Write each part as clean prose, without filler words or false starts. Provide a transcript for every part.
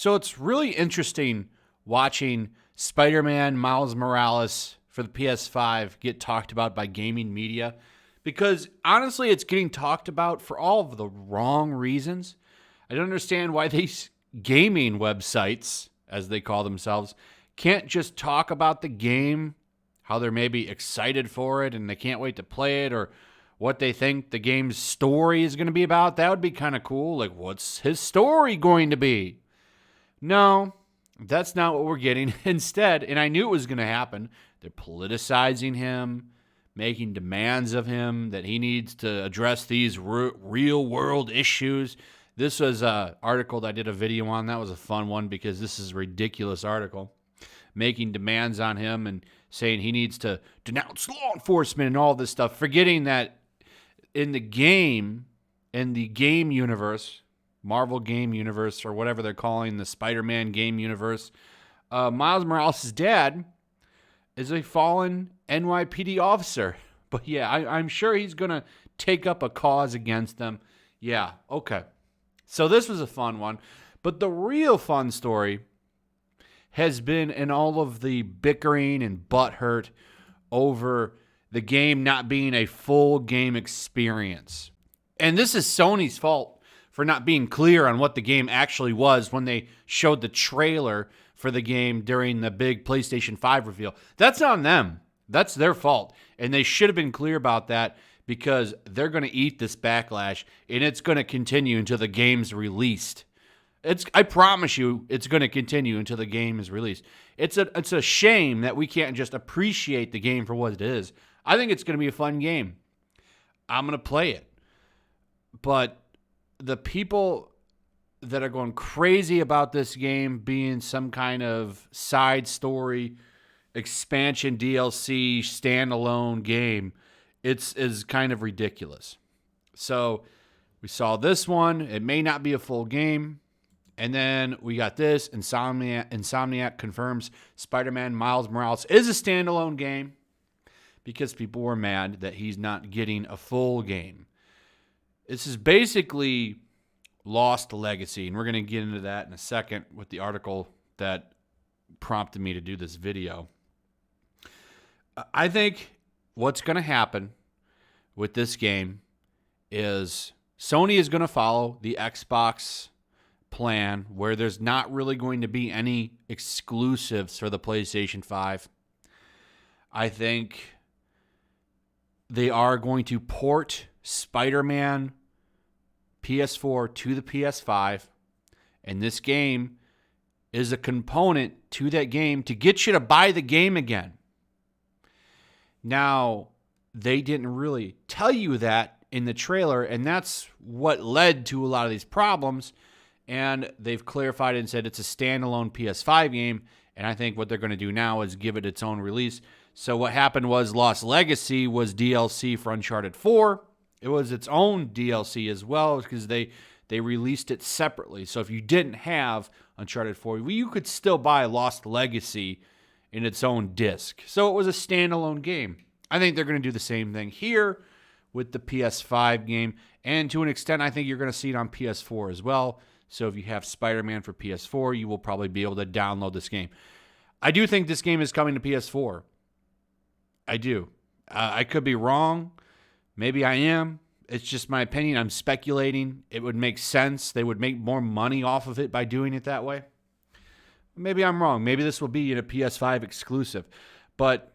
So it's really interesting watching Spider-Man Miles Morales for the PS5 get talked about by gaming media because honestly, it's getting talked about for all of the wrong reasons. I don't understand why these gaming websites, as they call themselves, can't just talk about the game, how they're maybe excited for it and they can't wait to play it, or what they think the game's story is going to be about. That would be kind of cool. Like, what's his story going to be? No, that's not what we're getting. Instead, and I knew it was going to happen, they're politicizing him, making demands of him that he needs to address these real world issues. This was an article that I did a video on. That was a fun one because this is a ridiculous article. Making demands on him and saying he needs to denounce law enforcement and all this stuff, forgetting that in the game universe, Marvel game universe, or whatever they're calling the Spider-Man game universe, Miles Morales' dad is a fallen NYPD officer. But yeah, I'm sure he's going to take up a cause against them. Yeah, okay. So this was a fun one. But the real fun story has been in all of the bickering and butthurt over the game not being a full game experience. And this is Sony's fault for not being clear on what the game actually was when they showed the trailer for the game during the big PlayStation 5 reveal. That's on them. That's their fault. And they should have been clear about that because they're going to eat this backlash and it's going to continue until the game's released. I promise you, it's going to continue until the game is released. It's a shame that we can't just appreciate the game for what it is. I think it's going to be a fun game. I'm going to play it. But the people that are going crazy about this game being some kind of side story, expansion, DLC, standalone game, is kind of ridiculous. So we saw this one. It may not be a full game. And then we got this. Insomniac confirms Spider-Man Miles Morales is a standalone game because people were mad that he's not getting a full game. This is basically Lost Legacy, and we're going to get into that in a second with the article that prompted me to do this video. I think what's going to happen with this game is Sony is going to follow the Xbox plan where there's not really going to be any exclusives for the PlayStation 5. I think they are going to port Spider-Man PS4 to the PS5, and this game is a component to that game to get you to buy the game again. Now, they didn't really tell you that in the trailer, and that's what led to a lot of these problems. And they've clarified and said it's a standalone PS5 game. And I think what they're going to do now is give it its own release. So what happened was Lost Legacy was DLC for Uncharted 4. It was its own DLC as well because they released it separately. So if you didn't have Uncharted 4, you could still buy Lost Legacy in its own disc. So it was a standalone game. I think they're going to do the same thing here with the PS5 game. And to an extent, I think you're going to see it on PS4 as well. So if you have Spider-Man for PS4, you will probably be able to download this game. I do think this game is coming to PS4. I do. I could be wrong. Maybe I am. It's just my opinion. I'm speculating. It would make sense. They would make more money off of it by doing it that way. Maybe I'm wrong. Maybe this will be a PS5 exclusive. But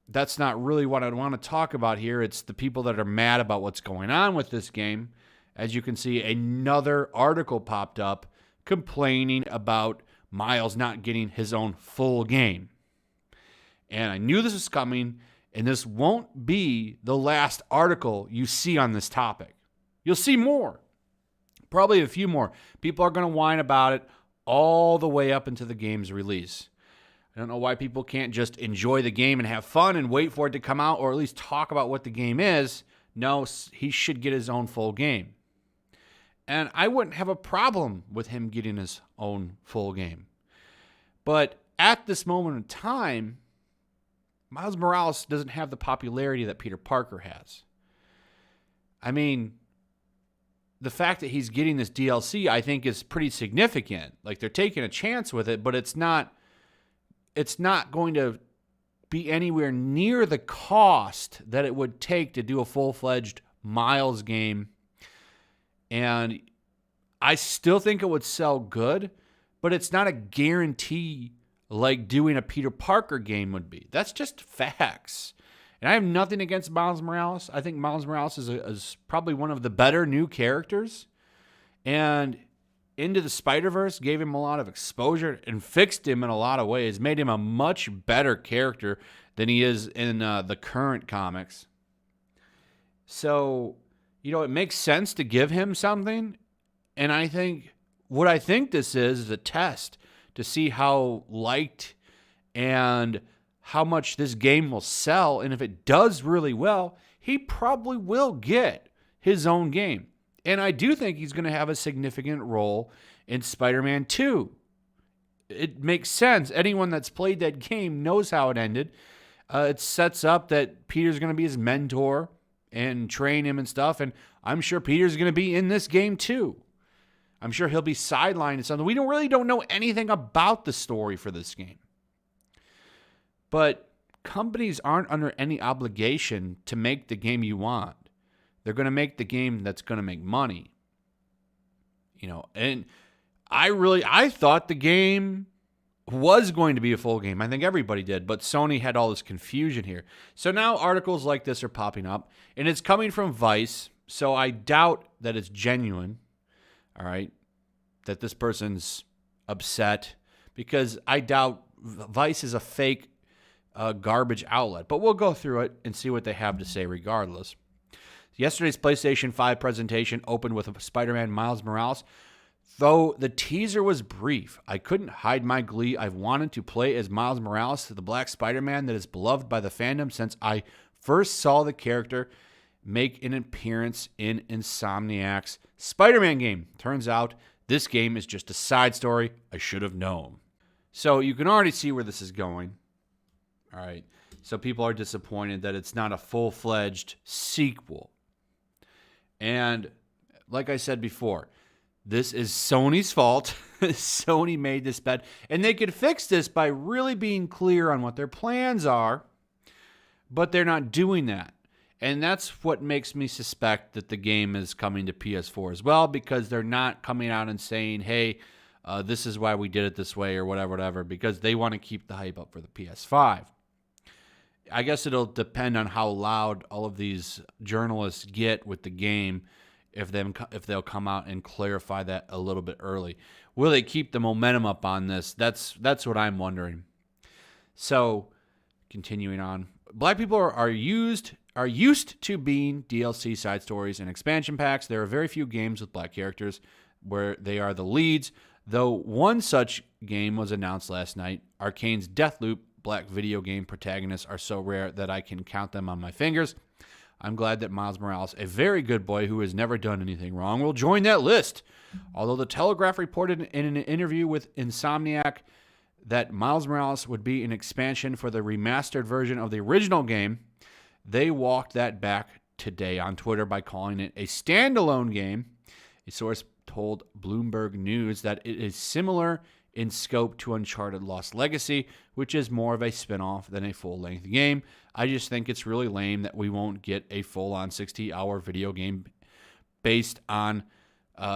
that's not really what I want to talk about here. It's the people that are mad about what's going on with this game. As you can see, another article popped up complaining about Miles not getting his own full game. And I knew this was coming, and this won't be the last article you see on this topic. You'll see more, probably a few more. People are going to whine about it all the way up into the game's release. I don't know why people can't just enjoy the game and have fun and wait for it to come out or at least talk about what the game is. No, he should get his own full game. And I wouldn't have a problem with him getting his own full game. But at this moment in time, Miles Morales doesn't have the popularity that Peter Parker has. I mean, the fact that he's getting this DLC, I think, is pretty significant. Like, they're taking a chance with it, but it's not going to be anywhere near the cost that it would take to do a full-fledged Miles game. And I still think it would sell good, but it's not a guarantee like doing a Peter Parker game would be. That's just facts. And I have nothing against Miles Morales. I think Miles Morales is probably one of the better new characters. And Into the Spider-Verse gave him a lot of exposure and fixed him in a lot of ways, made him a much better character than he is in the current comics. So, it makes sense to give him something. And I think what I think this is a test to see how liked and how much this game will sell. And if it does really well, he probably will get his own game. And I do think he's going to have a significant role in Spider-Man 2. It makes sense. Anyone that's played that game knows how it ended. It sets up that Peter's going to be his mentor and train him and stuff. And I'm sure Peter's going to be in this game too. I'm sure he'll be sidelined and something. We don't know anything about the story for this game. But companies aren't under any obligation to make the game you want. They're going to make the game that's going to make money. And I thought the game was going to be a full game. I think everybody did, but Sony had all this confusion here. So now articles like this are popping up, and it's coming from Vice, so I doubt that it's genuine, all right, that this person's upset, because I doubt Vice is a fake garbage outlet. But we'll go through it and see what they have to say regardless. Yesterday's PlayStation 5 presentation opened with Spider-Man Miles Morales. Though the teaser was brief, I couldn't hide my glee. I've wanted to play as Miles Morales, the Black Spider-Man that is beloved by the fandom since I first saw the character make an appearance in Insomniac's Spider-Man game. Turns out this game is just a side story I should have known. So you can already see where this is going. All right. So people are disappointed that it's not a full-fledged sequel. And like I said before, this is Sony's fault. Sony made this bet. And they could fix this by really being clear on what their plans are, but they're not doing that. And that's what makes me suspect that the game is coming to PS4 as well, because they're not coming out and saying, hey, this is why we did it this way or whatever, because they want to keep the hype up for the PS5. I guess it'll depend on how loud all of these journalists get with the game, if they'll come out and clarify that a little bit early. Will they keep the momentum up on this? That's what I'm wondering. So, continuing on, Black people are used to being DLC side stories and expansion packs. There are very few games with black characters where they are the leads, though one such game was announced last night. Arcane's Deathloop black video game protagonists are so rare that I can count them on my fingers. I'm glad that Miles Morales, a very good boy who has never done anything wrong, will join that list. Although the Telegraph reported in an interview with Insomniac that Miles Morales would be an expansion for the remastered version of the original game, they walked that back today on Twitter by calling it a standalone game. A source told Bloomberg News that it is similar in scope to Uncharted Lost Legacy, which is more of a spin-off than a full-length game. I just think it's really lame that we won't get a full-on 60-hour video game based on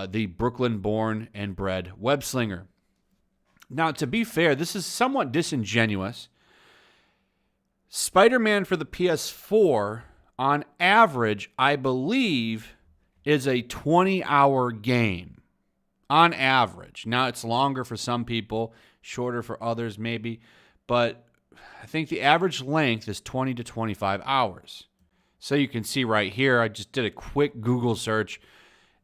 the Brooklyn-born and bred web-slinger. Now, to be fair, this is somewhat disingenuous. Spider-Man for the PS4, on average, I believe, is a 20-hour game. On average. Now, it's longer for some people, shorter for others maybe, but I think the average length is 20 to 25 hours. So you can see right here, I just did a quick Google search.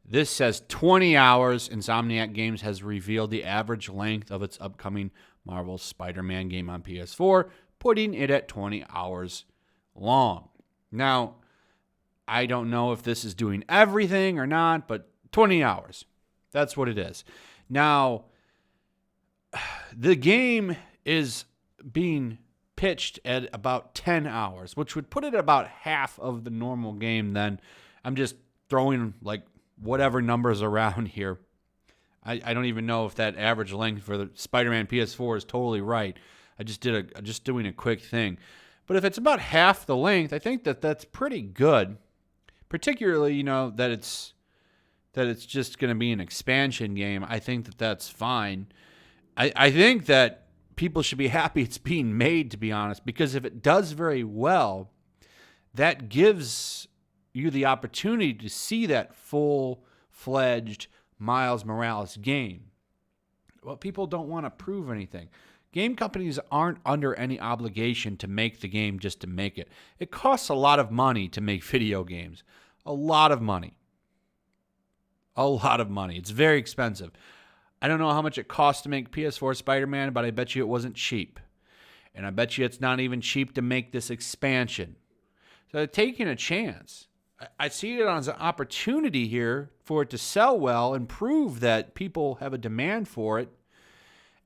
This says 20 hours. Insomniac Games has revealed the average length of its upcoming Marvel Spider-Man game on PS4, putting it at 20 hours long. Now, I don't know if this is doing everything or not, but 20 hours. That's what it is. Now, the game is being pitched at about 10 hours, which would put it at about half of the normal game then. I'm just throwing like whatever numbers around here. I don't even know if that average length for the Spider-Man PS4 is totally right. I just doing a quick thing. But if it's about half the length, I think that's pretty good. Particularly, that it's just going to be an expansion game. I think that's fine. I think that people should be happy it's being made, to be honest, because if it does very well, that gives you the opportunity to see that full-fledged Miles Morales game. Well, people don't want to prove anything. Game companies aren't under any obligation to make the game just to make it. It costs a lot of money to make video games. A lot of money. A lot of money. It's very expensive. I don't know how much it costs to make PS4 Spider-Man, but I bet you it wasn't cheap. And I bet you it's not even cheap to make this expansion. So they're taking a chance. I see it as an opportunity here for it to sell well and prove that people have a demand for it.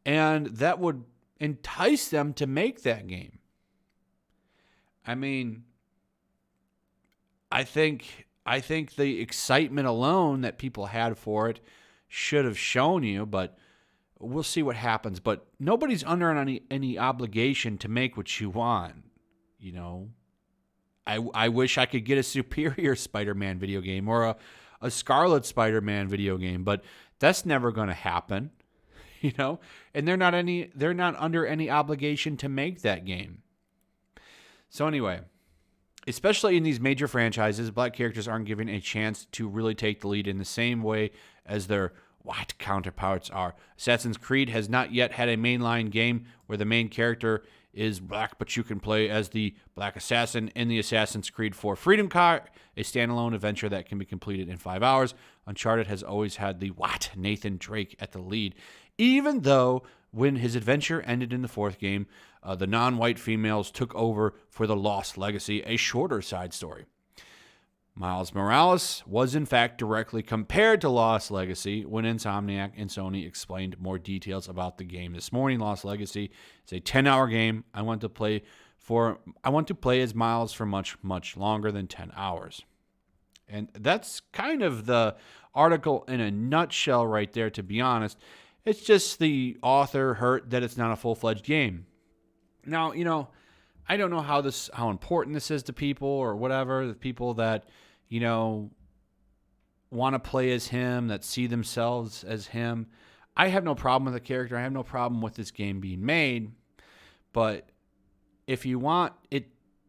And that would entice them to make that game. I mean, I think the excitement alone that people had for it should have shown you, but we'll see what happens. But nobody's under any obligation to make what you want, I wish I could get a superior Spider-Man video game or a Scarlet Spider-Man video game, but that's never going to happen, And they're not under any obligation to make that game. So anyway, especially in these major franchises, black characters aren't given a chance to really take the lead in the same way as their white counterparts are. Assassin's Creed has not yet had a mainline game where the main character is black, but you can play as the Black Assassin in the Assassin's Creed 4 Freedom Car, a standalone adventure that can be completed in 5 hours. Uncharted has always had the white Nathan Drake at the lead, even though when his adventure ended in the 4th game, the non-white females took over for the Lost Legacy, a shorter side story. Miles Morales was in fact directly compared to Lost Legacy when Insomniac and Sony explained more details about the game this morning. Lost Legacy is a 10-hour game. I want to play as Miles for much, much longer than 10 hours. And that's kind of the article in a nutshell right there, to be honest. It's just the author hurt that it's not a full-fledged game. Now, I don't know how important this is to people or whatever, the people that, want to play as him, that see themselves as him. I have no problem with the character. I have no problem with this game being made. But if you want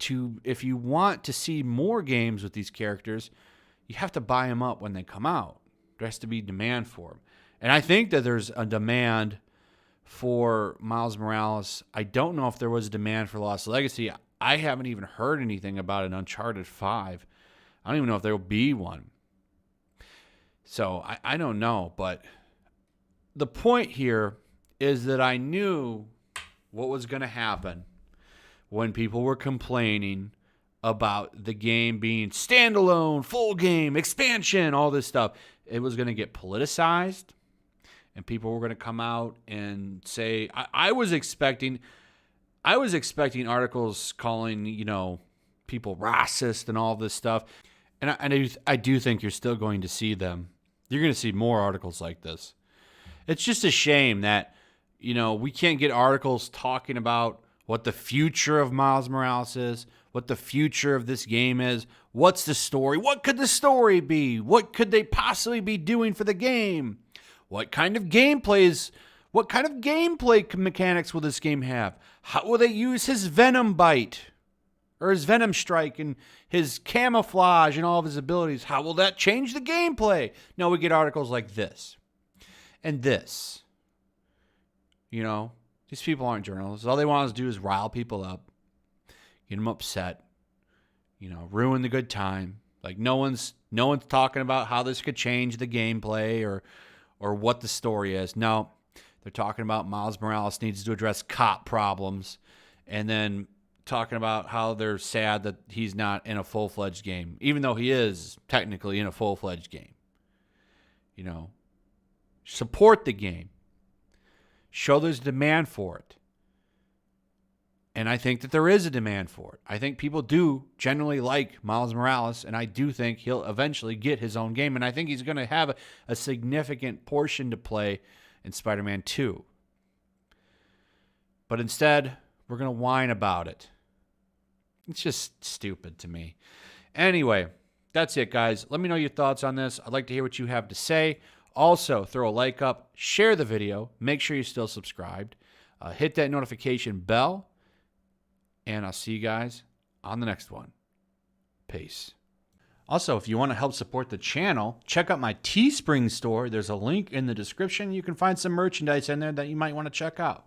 to see more games with these characters, you have to buy them up when they come out. There has to be demand for them. And I think that there's a demand for Miles Morales. I don't know if there was a demand for Lost Legacy. I haven't even heard anything about an Uncharted 5. I don't even know if there will be one. So I don't know. But the point here is that I knew what was going to happen when people were complaining about the game being standalone, full game, expansion, all this stuff. It was going to get politicized. And people were going to come out and say, I was expecting articles calling, people racist and all this stuff. And I do think you're still going to see them. You're going to see more articles like this. It's just a shame that, we can't get articles talking about what the future of Miles Morales is, what the future of this game is, what's the story, what could the story be, what could they possibly be doing for the game, what kind of gameplay mechanics will this game have, how will they use his Venom bite or his Venom strike and his camouflage and all of his abilities, how will that change the gameplay? No, we get articles like this and this. These people aren't journalists. All they want to do is rile people up, get them upset, ruin the good time. Like no one's talking about how this could change the gameplay or what the story is. No, they're talking about Miles Morales needs to address cop problems, and then talking about how they're sad that he's not in a full-fledged game, even though he is technically in a full-fledged game. Support the game. Show there's demand for it. And I think that there is a demand for it. I think people do generally like Miles Morales, and I do think he'll eventually get his own game. And I think he's going to have a significant portion to play in Spider-Man 2. But instead, we're going to whine about it. It's just stupid to me. Anyway, that's it, guys. Let me know your thoughts on this. I'd like to hear what you have to say. Also, throw a like up, share the video, make sure you're still subscribed, hit that notification bell, and I'll see you guys on the next one. Peace. Also, if you want to help support the channel, check out my Teespring store. There's a link in the description. You can find some merchandise in there that you might want to check out.